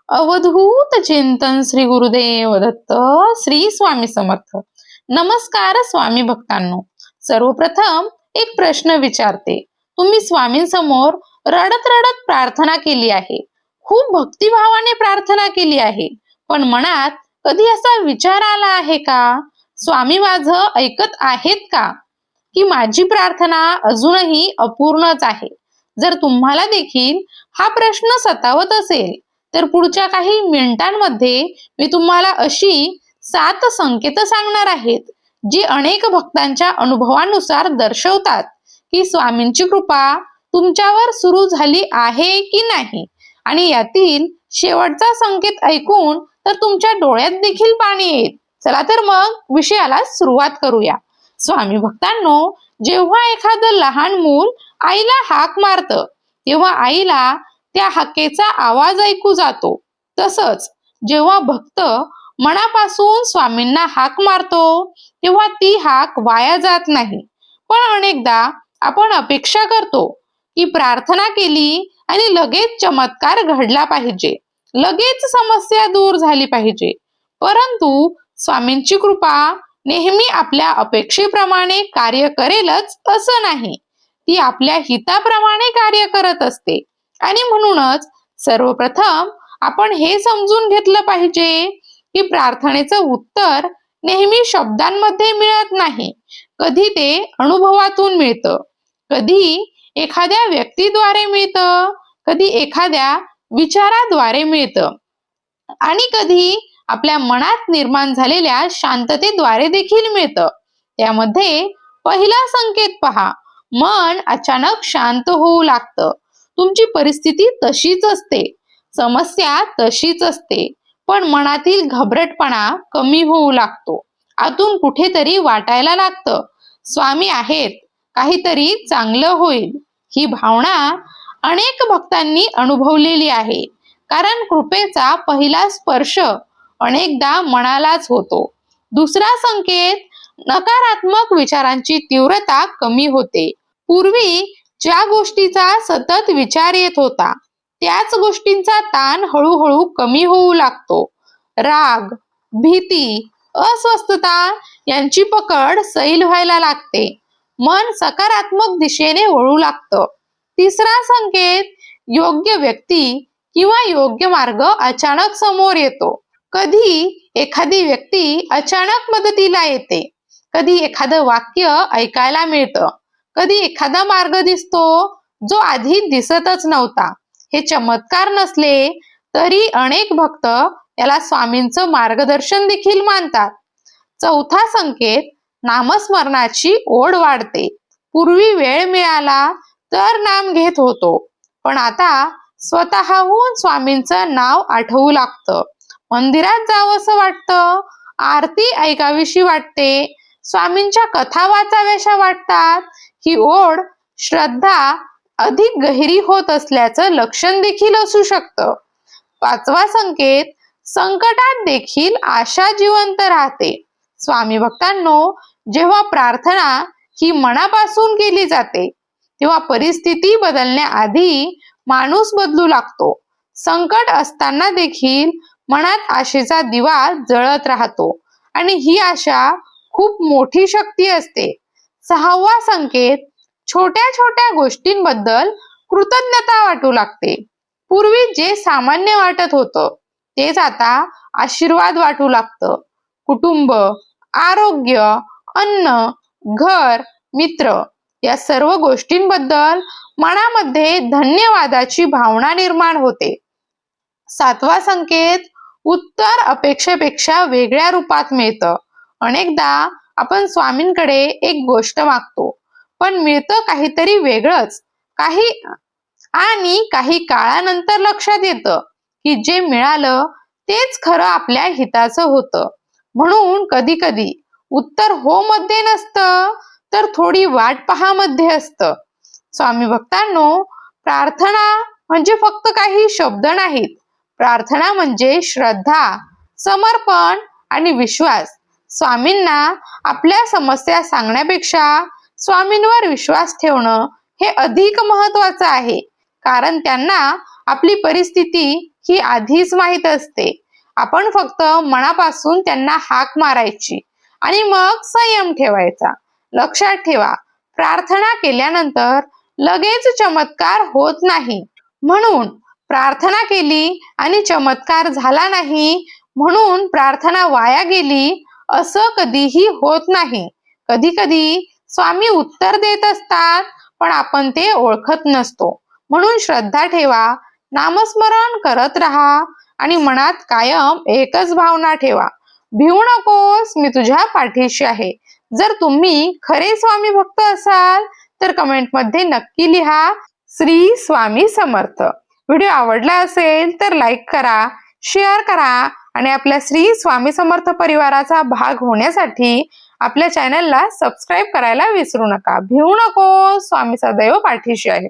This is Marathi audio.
अवधूत चिंतन श्री गुरुदेव दत्त श्री स्वामी समर्थ. नमस्कार स्वामी भक्तांनो. सर्वप्रथम एक प्रश्न विचारते. तुम्ही स्वामींसमोर रडत रडत प्रार्थना केली आहे, खूप भक्तिभावाने प्रार्थना केली आहे, पण मनात कधी असा विचार आला आहे का, स्वामी माझं ऐकत आहेत का, की माझी प्रार्थना अजूनही अपूर्णच आहे? जर तुम्हाला देखील हा प्रश्न सतावत असेल तर पुढच्या काही मिनिटांमध्ये मी तुम्हाला अशी 7 संकेत सांगणार आहेत, जी अनेक भक्तांच्या अनुभवानुसार दर्शवतात की स्वामींची कृपा तुमच्यावर सुरू झाली आहे की नाही. आणि यातील शेवटचा संकेत ऐकून तर तुमच्या डोळ्यात देखील पाणी येईल. चला तर मग विषयाला सुरुवात करूया. स्वामी भक्तांनो, जेव्हा एखादं लहान मूल आईला हाक मारतं तेव्हा आईला त्या हाकेचा आवाज ऐकू जातो. तसंच जेव्हा भक्त मनापासून स्वामींना हाक मारतो तेव्हा ती हाक वाया जात नाही. पण अनेकदा आपण अपेक्षा करतो की प्रार्थना केली आणि लगेच चमत्कार घडला पाहिजे, लगेच समस्या दूर झाली पाहिजे. परंतु स्वामींची कृपा नेहमी आपल्या अपेक्षेप्रमाणे कार्य करेलच असं नाही. ती आपल्या हिताप्रमाणे कार्य करत असते. आणि म्हणूनच सर्वप्रथम आपण हे समजून घेतलं पाहिजे की प्रार्थनेचं उत्तर नेहमी शब्दांमध्ये मिळत नाही. कधी ते अनुभवातून मिळतं, कधी एखाद्या व्यक्तीद्वारे मिळतं, कधी एखाद्या विचाराद्वारे मिळतं, आणि कधी आपल्या मनात निर्माण झालेल्या शांततेद्वारे देखील मिळतं. त्यामध्ये पहिला संकेत पहा. मन अचानक शांत होऊ लागतं. तुमची परिस्थिती तशीच असते, समस्या तशीच असते, पण मनातील घबरटपणा कमी होऊ लागतो. आतून कुठेतरी वाटायला लागतं, स्वामी आहेत, काहीतरी चांगलं होईल. ही भावना अनेक भक्तांनी अनुभवलेली आहे, कारण कृपेचा पहिला स्पर्श अनेकदा मनालाच होतो. दुसरा संकेत, नकारात्मक विचारांची तीव्रता कमी होते. पूर्वी ज्या गोष्टीचा सतत विचार येत होता त्याच गोष्टींचा ताण हळूहळू कमी होऊ लागतो. राग, भीती, अस्वस्थता यांची पकड सैल व्हायला लागते. मन सकारात्मक दिशेने वळू लागतं. तिसरा संकेत, योग्य व्यक्ती किंवा योग्य मार्ग अचानक समोर येतो. कधी एखादी व्यक्ती अचानक मदतीला येते, कधी एखादं वाक्य ऐकायला मिळतं, कधी एखादा मार्ग दिसतो जो आधी दिसतच नव्हता. हे चमत्कार नसले तरी अनेक भक्त याला स्वामींचं मार्गदर्शन देखील मानतात. चौथा संकेत, नामस्मरणाची ओढ वाढते. पूर्वी वेळ मिळाला तर नाम घेत होतो, पण आता स्वतःहून स्वामींचं नाव आठवू लागतं. मंदिरात जावंसं वाटतं, आरती ऐकावीशी वाटते, स्वामींच्या कथा वाचाव्याशा वाटतात. ही ओढ श्रद्धा अधिक गहिरी होत असल्याचं लक्षण देखील असू शकतं. पाचवा संकेत, संकटात देखील आशा जिवंत राहते. स्वामी भक्तांनो, जेव्हा प्रार्थना ही मनापासून केली जाते तेव्हा परिस्थिती बदलण्याआधी माणूस बदलू लागतो. संकट असताना देखील मनात आशेचा दिवा जळत राहतो आणि ही आशा खूप मोठी शक्ती असते. सहावा संकेत, छोट्या छोट्या गोष्टींबद्दल कृतज्ञता वाटू लागते. पूर्वी जे सामान्य वाटत होतं तेच आता आशीर्वाद वाटू लागतं. कुटुंब, आरोग्य, अन्न, घर, मित्र या सर्व गोष्टींबद्दल मनामध्ये धन्यवादाची भावना निर्माण होते. सातवा संकेत, उत्तर अपेक्षेपेक्षा वेगळ्या रूपात मिळतं. अनेकदा आपण स्वामींकडे एक गोष्ट मागतो, पण मिळतं काहीतरी वेगळंच. काही काळानंतर लक्षात येतं की जे मिळालं तेच खरं आपल्या हिताचं होतं. म्हणून कधी कधी उत्तर हो मध्ये नसतं, तर थोडी वाट पहा मध्ये असतं. स्वामी भक्तांनो, प्रार्थना म्हणजे फक्त काही शब्द नाहीत. प्रार्थना म्हणजे श्रद्धा, समर्पण आणि विश्वास. स्वामींना आपल्या समस्या सांगण्यापेक्षा स्वामींवर विश्वास ठेवणं हे अधिक महत्वाचं आहे, कारण त्यांना आपली परिस्थिती ही आधीच माहीत असते. आपण फक्त मनापासून त्यांना हाक मारायची आणि मग संयम ठेवायचा. लक्षात ठेवा, प्रार्थना केल्यानंतर लगेच चमत्कार होत नाही. म्हणून प्रार्थना केली आणि चमत्कार झाला नाही म्हणून प्रार्थना वाया गेली असं कधीही होत नाही. कधी कधी स्वामी उत्तर देत असतात, पण आपण ते ओळखत नसतो. म्हणून श्रद्धा ठेवा, नामस्मरण करत राहा आणि मनात कायम एकच भावना ठेवा, भिवू नकोस, मी तुझ्या पाठीशी आहे. जर तुम्ही खरे स्वामी भक्त असाल तर कमेंटमध्ये नक्की लिहा, श्री स्वामी समर्थ. व्हिडिओ आवडला असेल तर लाईक करा, शेअर करा आणि आपल्या श्री स्वामी समर्थ परिवाराचा भाग होण्यासाठी आपल्या चॅनलला सबस्क्राईब करायला विसरू नका. भिवू नको, स्वामी सदैव पाठीशी आहे.